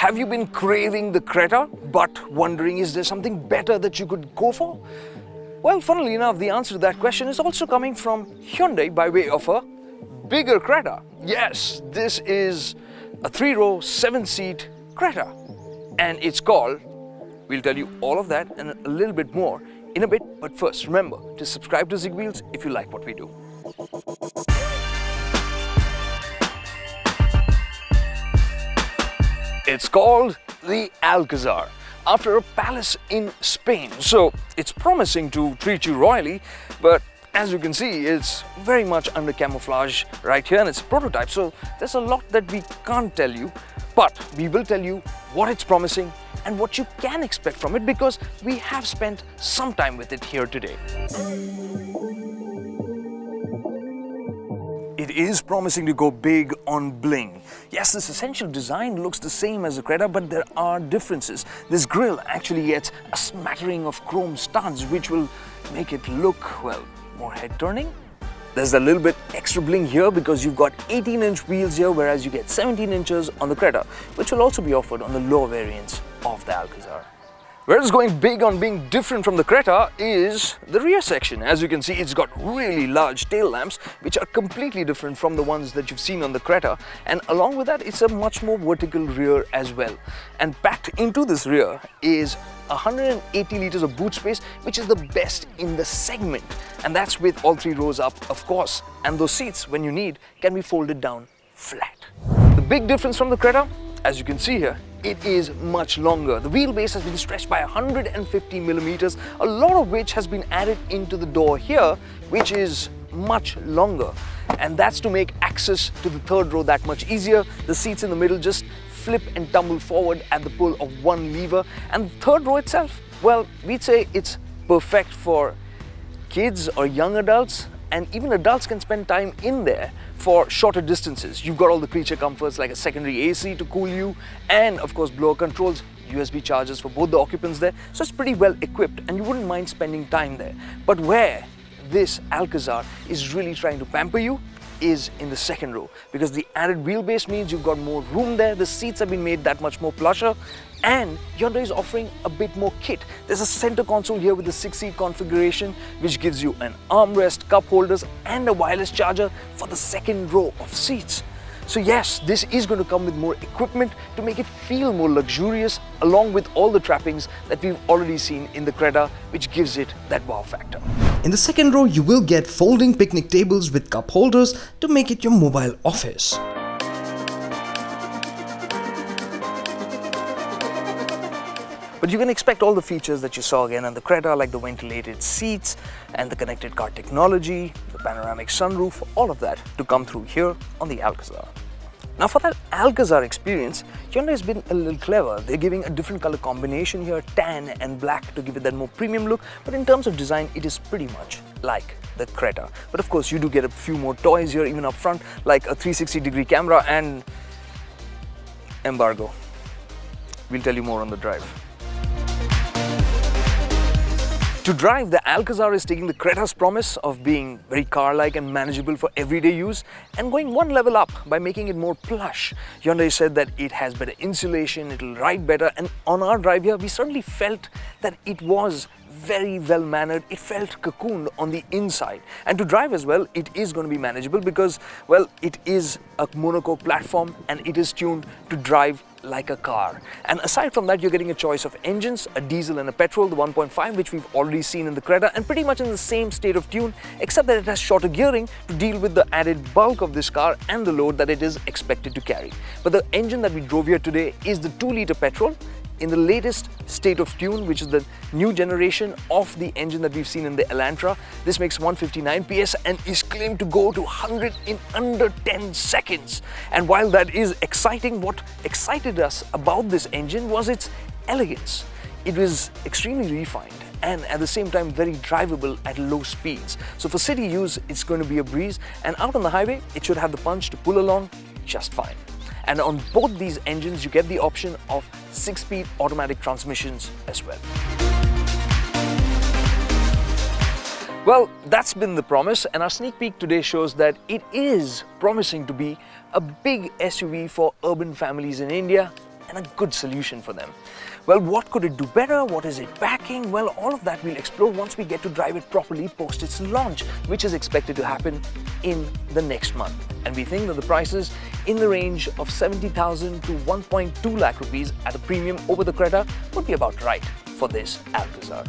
Have you been craving the Creta but wondering is there something better that you could go for? Well, funnily enough, the answer to that question is also coming from Hyundai by way of a bigger Creta. Yes, this is a 3-row, 7-seat Creta, and it's called, we'll tell you all of that and a little bit more in a bit, but first remember to subscribe to Zig Wheels if you like what we do. It's called the Alcazar, after a palace in Spain. So it's promising to treat you royally, but as you can see, it's very much under camouflage right here and it's a prototype. So there's a lot that we can't tell you, but we will tell you what it's promising and what you can expect from it because we have spent some time with it here today. It is promising to go big on bling. Yes, this essential design looks the same as the Creta, but there are differences. This grille actually gets a smattering of chrome studs, which will make it look, well, more head-turning. There's a little bit extra bling here because you've got 18-inch wheels here, whereas you get 17 inches on the Creta, which will also be offered on the lower variants of the Alcazar. Whereas going big on being different from the Creta is the rear section. As you can see, it's got really large tail lamps, which are completely different from the ones that you've seen on the Creta. And along with that, it's a much more vertical rear as well. And packed into this rear is 180 liters of boot space, which is the best in the segment. And that's with all 3 rows up, of course. And those seats, when you need, can be folded down flat. The big difference from the Creta, as you can see here, it is much longer. The wheelbase has been stretched by 150 millimeters, a lot of which has been added into the door here, which is much longer. And that's to make access to the 3rd row that much easier. The seats in the middle just flip and tumble forward at the pull of one lever. And the 3rd row itself, well, we'd say it's perfect for kids or young adults, and even adults can spend time in there for shorter distances. You've got all the creature comforts like a secondary AC to cool you, and of course blower controls, USB chargers for both the occupants there. So it's pretty well equipped and you wouldn't mind spending time there. But where this Alcazar is really trying to pamper you is in the 2nd row, because the added wheelbase means you've got more room there, the seats have been made that much more plusher, and Hyundai is offering a bit more kit. There's a center console here with the 6-seat configuration, which gives you an armrest, cup holders, and a wireless charger for the 2nd row of seats. So yes, this is going to come with more equipment to make it feel more luxurious, along with all the trappings that we've already seen in the Creta, which gives it that wow factor. In the 2nd row, you will get folding picnic tables with cup holders to make it your mobile office. But you can expect all the features that you saw again on the Creta, like the ventilated seats and the connected car technology, the panoramic sunroof, all of that to come through here on the Alcazar. Now for that Alcazar experience, Hyundai has been a little clever. They're giving a different color combination here, tan and black, to give it that more premium look. But in terms of design, it is pretty much like the Creta. But of course, you do get a few more toys here, even up front, like a 360-degree camera and embargo. We'll tell you more on the drive. To drive, the Alcazar is taking the Creta's promise of being very car-like and manageable for everyday use and going one level up by making it more plush. Hyundai said that it has better insulation, it'll ride better, and on our drive here, we certainly felt that it was very well mannered. It felt cocooned on the inside, and to drive as well, it is going to be manageable because, well, it is a monocoque platform and it is tuned to drive like a car. And aside from that, you're getting a choice of engines, a diesel and a petrol, the 1.5, which we've already seen in the Creta, and pretty much in the same state of tune, except that it has shorter gearing to deal with the added bulk of this car and the load that it is expected to carry. But the engine that we drove here today is the 2-liter petrol in the latest state of tune, which is the new generation of the engine that we've seen in the Elantra. This makes 159 PS and is claimed to go to 100 in under 10 seconds. And while that is exciting, what excited us about this engine was its elegance. It was extremely refined and at the same time very drivable at low speeds. So for city use, it's going to be a breeze, and out on the highway, it should have the punch to pull along just fine. And on both these engines, you get the option of 6-speed automatic transmissions as well. Well, that's been the promise, and our sneak peek today shows that it is promising to be a big SUV for urban families in India, and a good solution for them. Well, what could it do better? What is it backing? Well, all of that we'll explore once we get to drive it properly post its launch, which is expected to happen in the next month. And we think that the prices in the range of 70,000 to 1.2 lakh rupees at a premium over the Creta would be about right for this Alcazar.